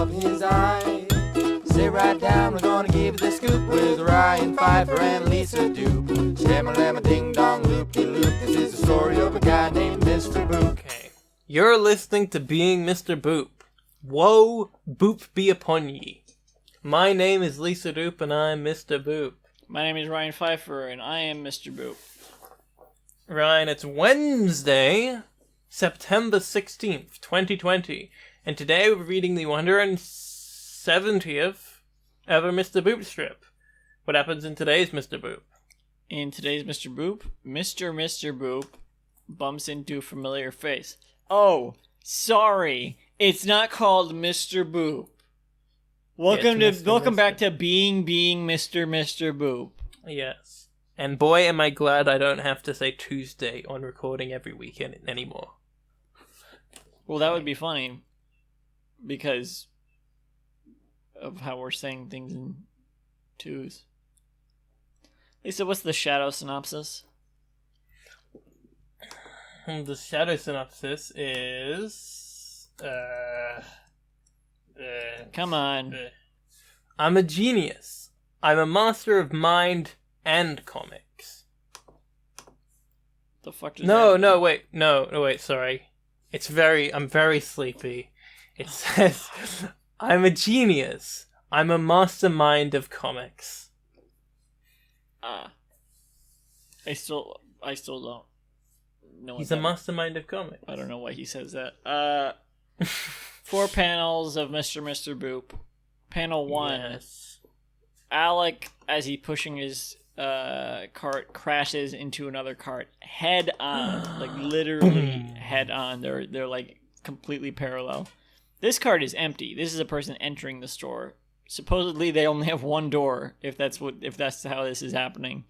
of his eye. Sit right down, we're gonna give you the scoop with Ryan Pfeiffer and Lisa Doop. Shama-lama ding-dong loop-de-loop. This is the story of a guy named Mr. Boop. Okay. You're listening to Being Mr. Boop. Woe, boop be upon ye. My name is Lisa Doop and I'm Mr. Boop. My name is Ryan Pfeiffer and I am Mr. Boop. Ryan, it's Wednesday, September 16th, 2020, and today we're reading the 170th ever Mr. Boop strip. What happens in today's Mr. Boop? In today's Mr. Boop, Mr. Boop bumps into a familiar face. Oh, sorry, it's not called Mr. Boop. Welcome back to Being Mr. Boop. Yes. And boy, am I glad I don't have to say Tuesday on recording every weekend anymore. Well, that would be funny because of how we're saying things in twos. Lisa, what's the shadow synopsis? The shadow synopsis is... Come on. I'm a genius. I'm a master of mind and comics. The fuck does that mean? No, wait, sorry. I'm very sleepy. It says, I'm a genius. I'm a mastermind of comics. I still don't know. He's a mastermind of comics. I don't know why he says that. 4 panels of Mr. Boop. Panel 1. Yes. Alec, as he's pushing his cart, crashes into another cart head on, like literally head on. They're like completely parallel. This cart is empty. This is a person entering the store. Supposedly they only have one door. If that's how this is happening.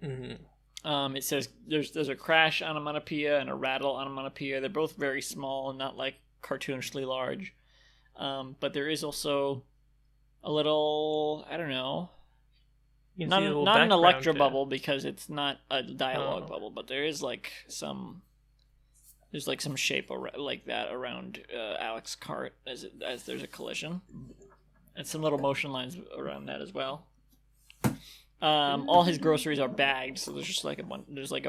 Mm-hmm. It says there's a crash onomatopoeia and a rattle onomatopoeia. They're both very small and not like cartoonishly large. But there is also a little, I don't know, not an electro bubble because it's not a dialogue bubble, but there is like some shape like that around Alec's cart as there's a collision, and some little motion lines around that as well. All his groceries are bagged, so there's just like a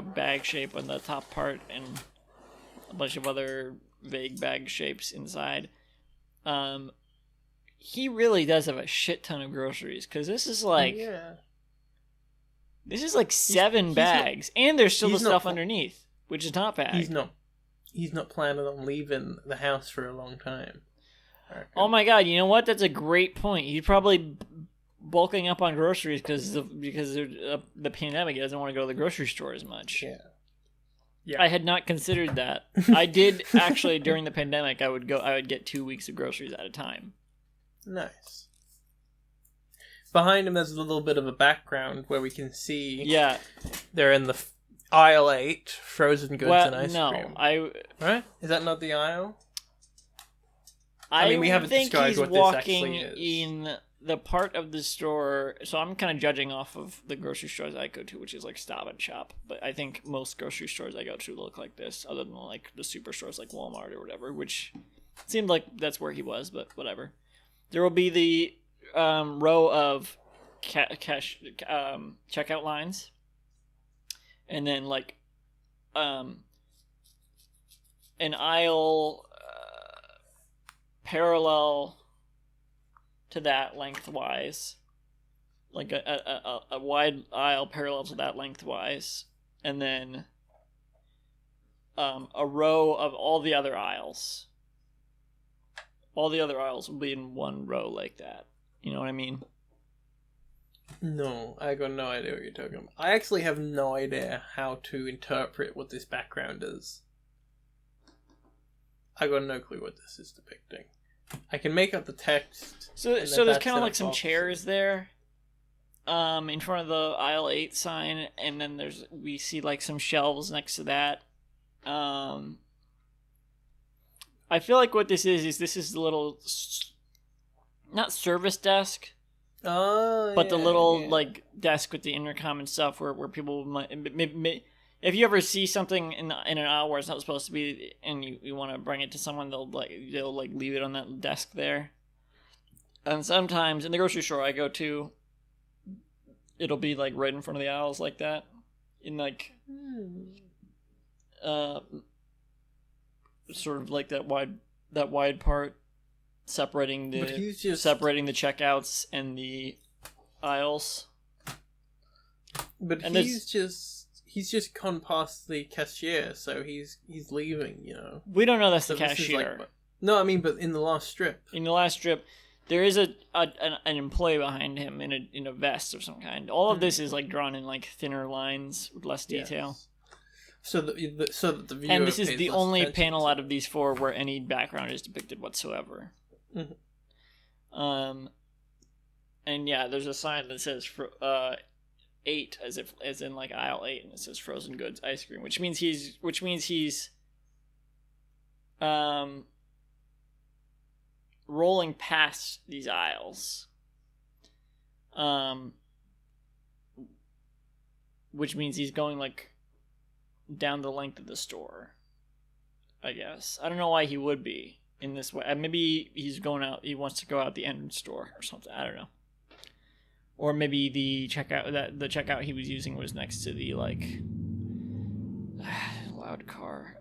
bag shape on the top part and a bunch of other vague bag shapes inside. He really does have a shit ton of groceries because this is like 7 bags, and there's still the stuff underneath, which is not bagged. He's not planning on leaving the house for a long time. Oh my god! You know what? That's a great point. He's probably bulking up on groceries because the pandemic. He doesn't want to go to the grocery store as much. Yeah. I had not considered that. I did actually during the pandemic. I would get 2 weeks of groceries at a time. Nice. Behind him, there's a little bit of a background where we can see. Yeah. They're in the aisle 8, frozen goods and ice cream. Right? Is that not the aisle? I mean, we haven't described what this actually is. In the part of the store, so I'm kind of judging off of the grocery stores I go to, which is like Stop and Shop. But I think most grocery stores I go to look like this, other than like the superstores like Walmart or whatever, which seemed like that's where he was, but whatever. There will be the row of checkout lines, and then like an aisle parallel to that lengthwise, like a wide aisle parallel to that lengthwise, and then a row of all the other aisles. All the other aisles will be in one row like that. You know what I mean? No, I got no idea what you're talking about. I actually have no idea how to interpret what this background is. I got no clue what this is depicting. I can make out the text. So there's kind of like some chairs there, in front of the aisle 8 sign, and then we see like some shelves next to that. I feel like what this is the little, not service desk, but the little like desk with the intercom and stuff where people might, if you ever see something in an aisle where it's not supposed to be and you want to bring it to someone, they'll leave it on that desk there. And sometimes in the grocery store I go to, it'll be like right in front of the aisles like that, in like, sort of like that wide part, separating the checkouts and the aisles. But and he's just gone past the cashier, so he's leaving. You know, we don't know that's so the cashier. No, I mean, but in the last strip. In the last strip, there is an employee behind him in a vest of some kind. All of this is like drawn in like thinner lines with less detail. Yes. So that the viewer and this is the only panel out of these 4 where any background is depicted whatsoever. Mm-hmm. And yeah, there's a sign that says 8 as in like aisle 8, and it says frozen goods ice cream, which means he's rolling past these aisles, which means he's going like down the length of the store, I guess. I don't know why he would be in this way. Maybe he's going out, he wants to go out the end store or something, I don't know. Or maybe the checkout he was using was next to the like loud car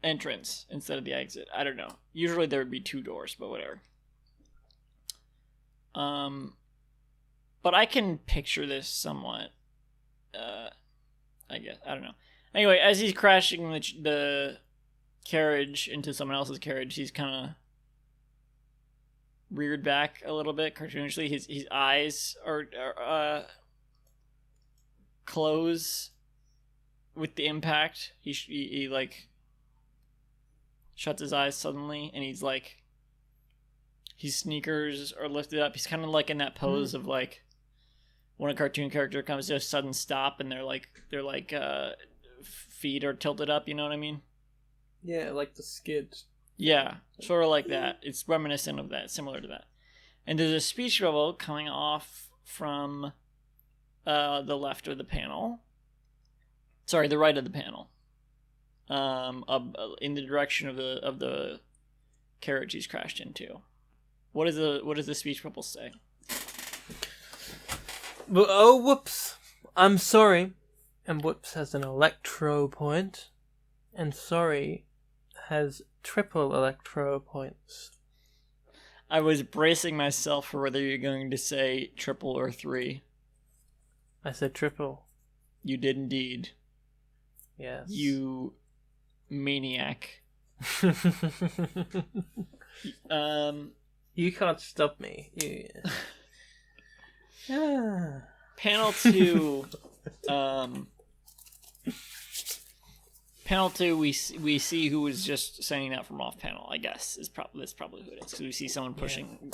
entrance instead of the exit. I don't know. Usually there would be 2 doors, but whatever. But I can picture this somewhat. I guess, I don't know. Anyway, as he's crashing the carriage into someone else's carriage, he's kind of reared back a little bit cartoonishly. His eyes are close with the impact. He like shuts his eyes suddenly, and he's like, his sneakers are lifted up. He's kind of like in that pose of like when a cartoon character comes to a sudden stop and their feet are tilted up. You know what I mean? Yeah, like the skid. Yeah, sort of like that. It's reminiscent of that, similar to that. And there's a speech bubble coming off from the left of the panel. Sorry, the right of the panel. In the direction of the carriage he's crashed into. What does the speech bubble say? Well, oh, whoops! I'm sorry. And whoops has an electro point, and sorry has triple electro points. I was bracing myself for whether you're going to say triple or 3. I said triple. You did indeed. Yes. You maniac. You can't stop me. Panel 2. Panel 2, we see who was just saying that from off panel, I guess. That's probably who it is. So we see someone pushing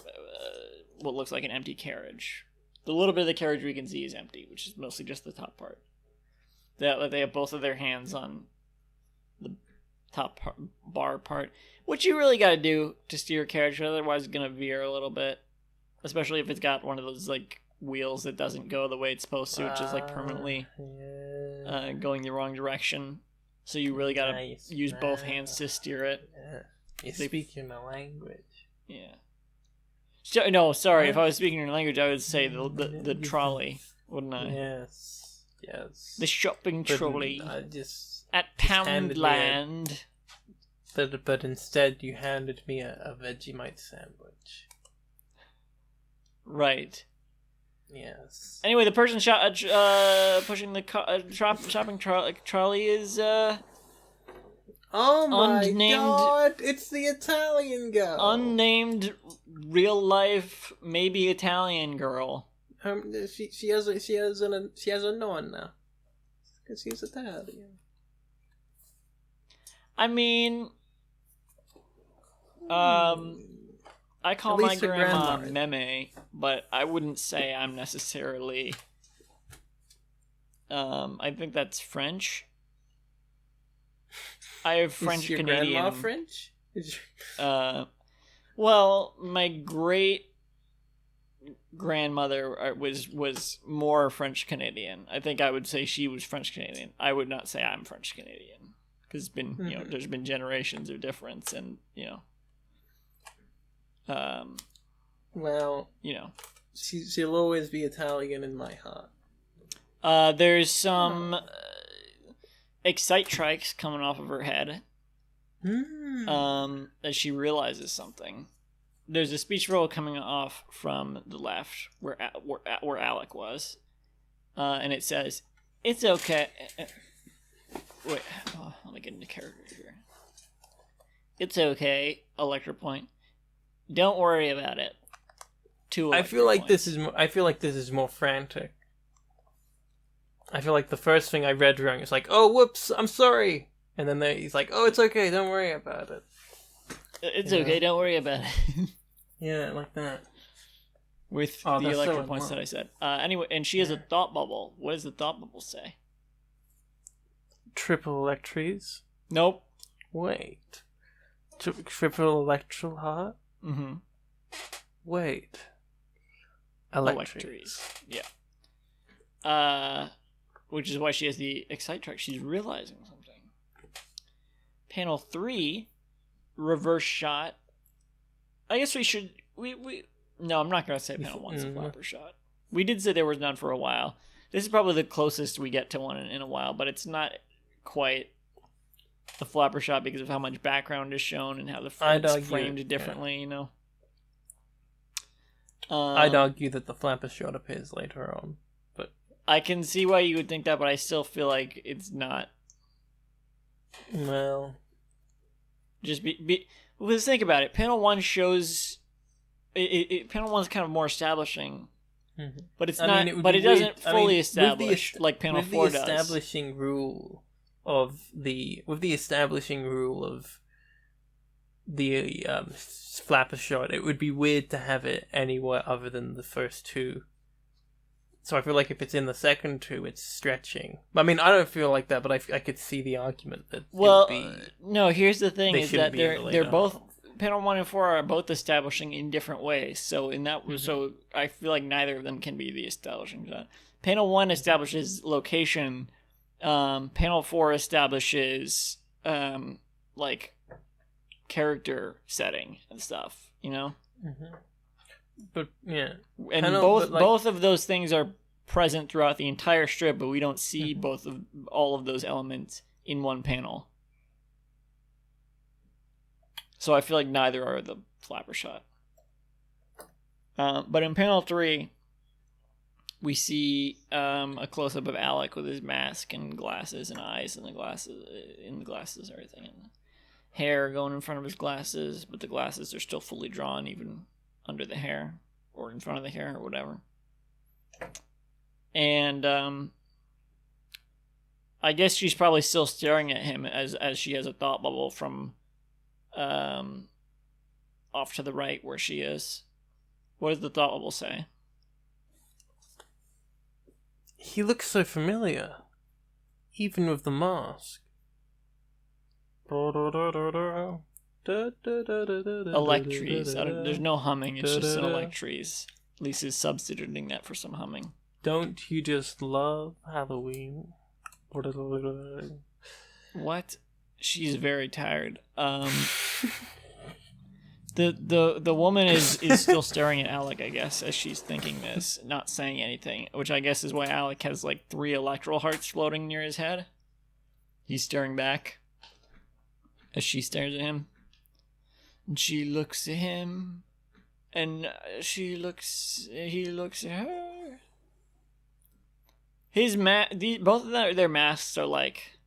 what looks like an empty carriage. The little bit of the carriage we can see is empty, which is mostly just the top part. They have both of their hands on the top bar part, which you really got to do to steer a carriage, otherwise it's going to veer a little bit. Especially if it's got one of those like wheels that doesn't go the way it's supposed to, which is like permanently going the wrong direction. So you really gotta use both hands to steer it. Yeah. You're speaking my language. Yeah. No, sorry. If I was speaking your language, I would say the trolley, wouldn't I? Yes. The shopping trolley at Poundland. But instead, you handed me a Vegemite sandwich. Right. Yes. Anyway, the person pushing the shopping trolley is oh my god! It's the Italian girl. Unnamed, real life, maybe Italian girl. She has a nonna because she's Italian. I mean, I call my grandma Meme, but I wouldn't say I'm necessarily. I think that's French. I have French Is your Canadian. Grandma French? Well, my great grandmother was more French Canadian. I think I would say she was French Canadian. I would not say I'm French Canadian because it's been there's been generations of difference, and Well, she'll always be Italian in my heart. there's some Excite-Trikes coming off of her head. As she realizes something. There's a speech bubble coming off from the left where Alec was, and it says, "It's okay." Wait, let me get into character here. "It's okay, Electro Point. Don't worry about it." I feel like this is more frantic. I feel like the first thing I read wrong is like, "Oh, whoops, I'm sorry," and then he's like, "Oh, it's okay, don't worry about it." It's okay, don't worry about it. Yeah, like that. With the electro points that I said. Anyway, and she has a thought bubble. What does the thought bubble say? Triple electries. Nope. Wait. Triple electral heart. Mm-hmm. Wait. Electries. Yeah. Which is why she has the Excite-Trike. She's realizing something. Panel 3, reverse shot. I guess we should... No, I'm not going to say panel 1's a flapper shot. We did say there was none for a while. This is probably the closest we get to one in a while, but it's not quite a flapper shot because of how much background is shown and how the it's framed differently, I'd argue that the flapper shot appears later on. I can see why you would think that, but I still feel like it's not. Well, just let's think about it. Panel 1 shows. Panel 1's kind of more establishing, but it's not. But it doesn't fully establish like Panel 4 does. With the establishing rule of the flapper shot, it would be weird to have it anywhere other than the first two. So I feel like if it's in the second two, it's stretching. I mean, I don't feel like that, but I could see the argument that. Well, no. Here's the thing: is that they're both panel 1 and 4 are both establishing in different ways. So in that, so I feel like neither of them can be the establishing shot. Panel 1 establishes location. Panel 4 establishes like character setting and stuff. But yeah, and both of those things are present throughout the entire strip, but we don't see all of those elements in one panel. So I feel like neither are the flapper shot. But in panel 3, we see a close up of Alec with his mask and glasses and eyes and the glasses and everything, and the hair going in front of his glasses, but the glasses are still fully drawn even under the hair or in front of the hair or whatever. And I guess she's probably still staring at him as she has a thought bubble from off to the right where she is. What does the thought bubble say? He looks so familiar, even with the mask. Electries. There's no humming, it's just an electries. Lisa's substituting that for some humming. Don't you just love Halloween? What? She's very tired. The woman is still staring at Alec, I guess, as she's thinking this, not saying anything, which I guess is why Alec has like 3 electral hearts floating near his head. He's staring back as she stares at him. And she looks at him, and he looks at her. Both of their masks are like,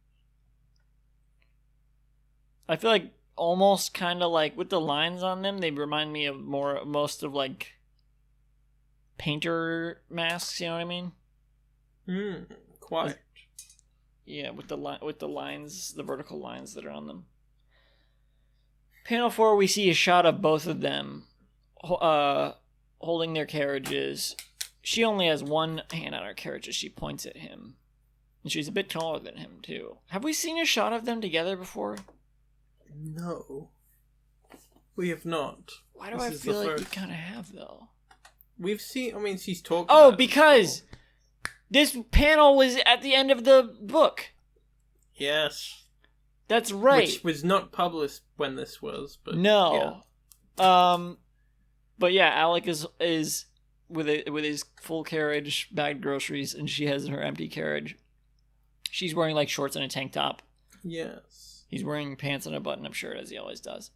I feel like almost kind of like with the lines on them, they remind me of most of like painter masks. You know what I mean? Quite. Yeah, with the lines, the vertical lines that are on them. Panel 4, we see a shot of both of them holding their carriages. She only has one hand on her carriage as she points at him. And she's a bit taller than him, too. Have we seen a shot of them together before? No. We have not. Why do I feel like we kind of have, though? We've seen... I mean, she's talked about it because this panel was at the end of the book. Yes. That's right. Which was not published when this was, but no. Yeah. But yeah, Alec is with his full carriage, bagged groceries, and she has her empty carriage. She's wearing like shorts and a tank top. Yes. He's wearing pants and a button-up shirt as he always does.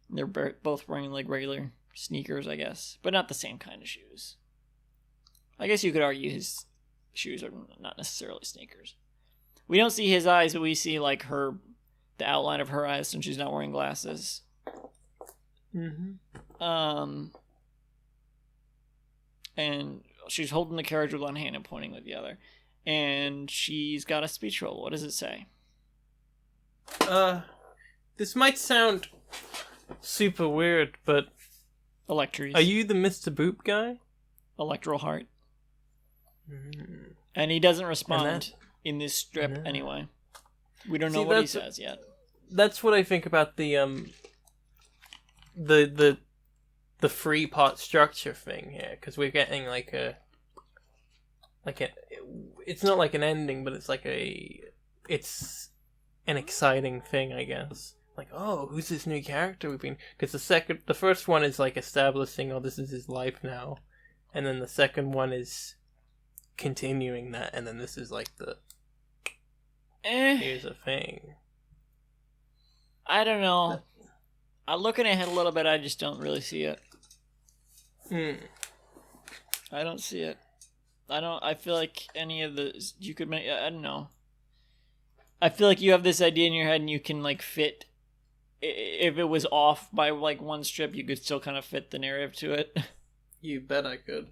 And they're both wearing like regular sneakers, I guess, but not the same kind of shoes. I guess you could argue his shoes are not necessarily sneakers. We don't see his eyes, but we see like the outline of her eyes since she's not wearing glasses. Mm-hmm. And she's holding the carriage with one hand and pointing with the other. And she's got a speech roll. What does it say? This might sound super weird, but Electries. are you the Mr. Boop guy? Electoral heart. Mm. And he doesn't respond in this strip anyway. We don't know what he says yet. That's what I think about the free part structure thing here, because we're getting it's not like an ending, but it's an exciting thing, I guess. Like, oh, who's this new character we've been? Because the first one is like establishing, oh, this is his life now, and then the second one is continuing that, and then this is like here's a thing. I don't know. I'm looking ahead a little bit. I just don't really see it. I don't see it. I feel like any of you could make. I don't know. I feel like you have this idea in your head, and you can like fit. If it was off by like one strip, you could still kind of fit the narrative to it. You bet I could.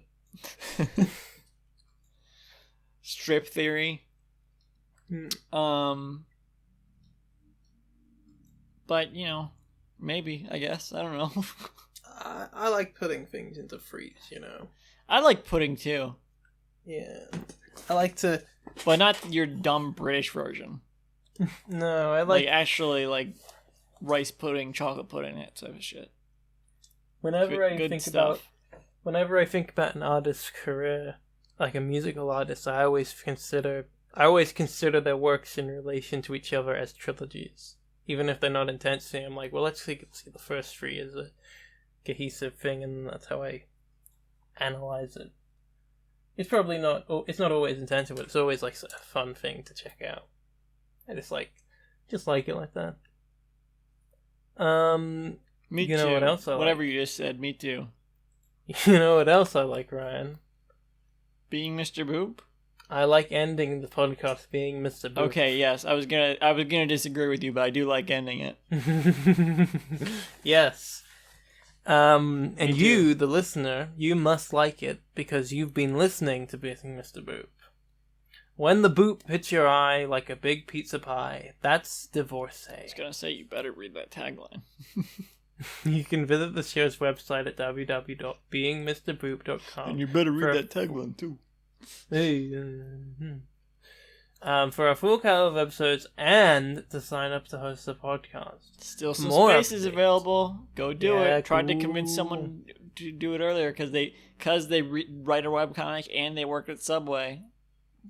Strip theory. But maybe, I guess. I don't know. I like putting things into freeze, I like pudding too. Yeah. I like to... But not your dumb British version. No, I like... actually, rice pudding, chocolate pudding, that type of shit. Whenever I think about an artist's career, like a musical artist, I always consider their works in relation to each other as trilogies. Even if they're not intentionally, I'm like, well, let's see the first three as a cohesive thing, and that's how I analyze it. It's probably not always intentional, but it's always like a fun thing to check out. I just like it like that. Me you too. Know what else I Whatever like? you just said, me too. You know what else I like, Ryan? Being Mr. Boop? I like ending the podcast being Mr. Boop. Okay, yes. I was gonna disagree with you, but I do like ending it. Yes. And you, the listener, you must like it because you've been listening to Being Mr. Boop. When the boop hits your eye like a big pizza pie, that's divorcee. I was gonna say, you better read that tagline. You can visit the show's website at www.beingmrboop.com. And you better read that tagline too. For our full catalog of episodes and to sign up to host the podcast. Still some More spaces updates. available. Go do it. Tried to cool. convince someone to do it earlier because they write a webcomic and they work at Subway,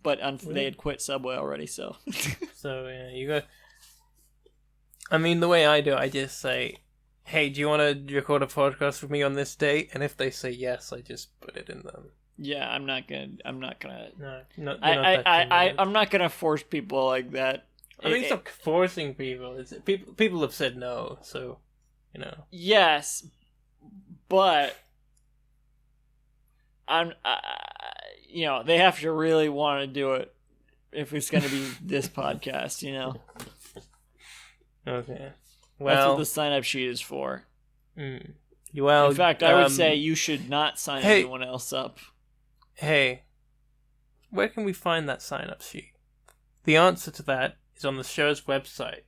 but they had quit Subway already. So So yeah, you go. I mean, the way I do it, I just say, "Hey, do you want to record a podcast with me on this date?" And if they say yes, I just put it in them. yeah, I'm not gonna. No, I'm not gonna force people like that. I mean, it's not forcing people. It's people have said no, so Yes, but they have to really want to do it if it's gonna be this podcast. Okay. That's Well, what the sign-up sheet is for. Well, in fact, I would say you should not sign anyone else up. Hey, where can we find that sign-up sheet? The answer to that is on the show's website,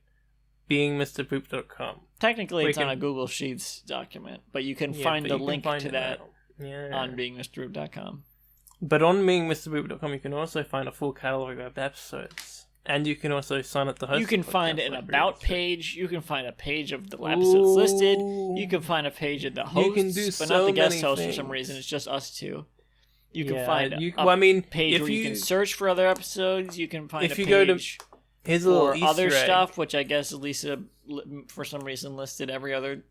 beingmrboop.com. Technically, it's on a Google Sheets document, but you can find the link to that on beingmrboop.com. But on beingmrboop.com, you can also find a full catalog of episodes. And you can also sign up to host. You can find an about page. You can find a page of the episodes listed. You can find a page of the hosts, but not the guest hosts for some reason. It's just us two. You can find a page where you can search for other episodes. You can find a page. Here's a little or Easter other egg. stuff, which I guess Lisa, for some reason, listed every other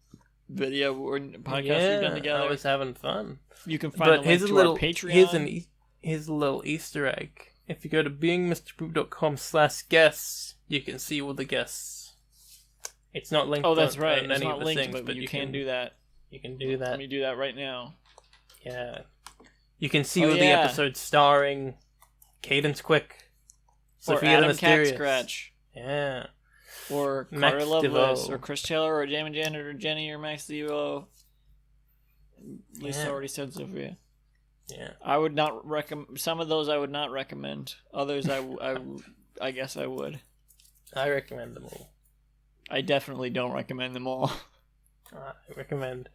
video or podcast we've done together. I was having fun. You can find a link to our Patreon. Here's a little Easter egg. If you go to beingmrpoop.com/guests, you can see all the guests. It's not linked. Oh, that's right. On It's any not of the linked, things, but you can do that. You can do that. Let me do that right now. Yeah. You can see all the episodes starring Cadence Quick, Sophia Adam the Mysterious. Cat Scratch. Yeah. Or Max Carter Lovelace, DeVoe. or Chris Taylor, or Jam and Janet, or Jenny, or Max DeVoe. Lisa already said Sophia. Yeah. I would not recommend. Some of those I would not recommend. Others I guess I would. I recommend them all. I definitely don't recommend them all. I recommend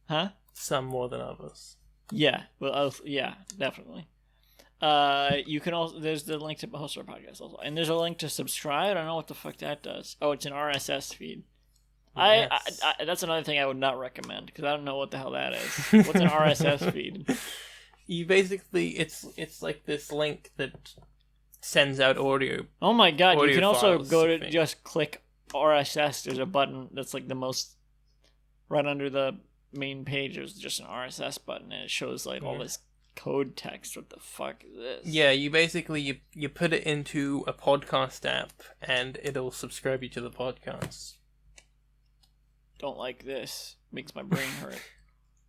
Huh? some more than others. Yeah. Well, yeah, definitely. You can also, there's the link to host our podcast also, and there's a link to subscribe. I don't know what the fuck that does. Oh, it's an RSS feed. Yes. I that's another thing I would not recommend because I don't know what the hell that is. What's an RSS feed? You basically, it's like this link that sends out audio. Oh my god! You Audio can also files, go I to think. just click RSS. There's a button that's like the most right under the main page. There's just an RSS button, and it shows like all this code text. What the fuck is this? Yeah, you basically you put it into a podcast app, and it'll subscribe you to the podcast. Don't like this. Makes my brain hurt.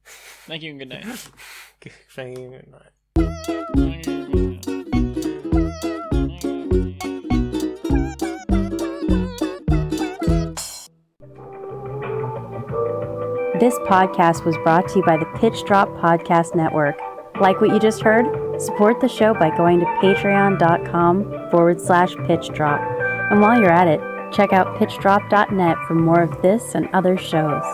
Thank you and good night. Thank you. Good night. This podcast was brought to you by the Pitch Drop Podcast Network. Like what you just heard? Support the show by going to patreon.com/pitchdrop. And while you're at it, check out pitchdrop.net for more of this and other shows.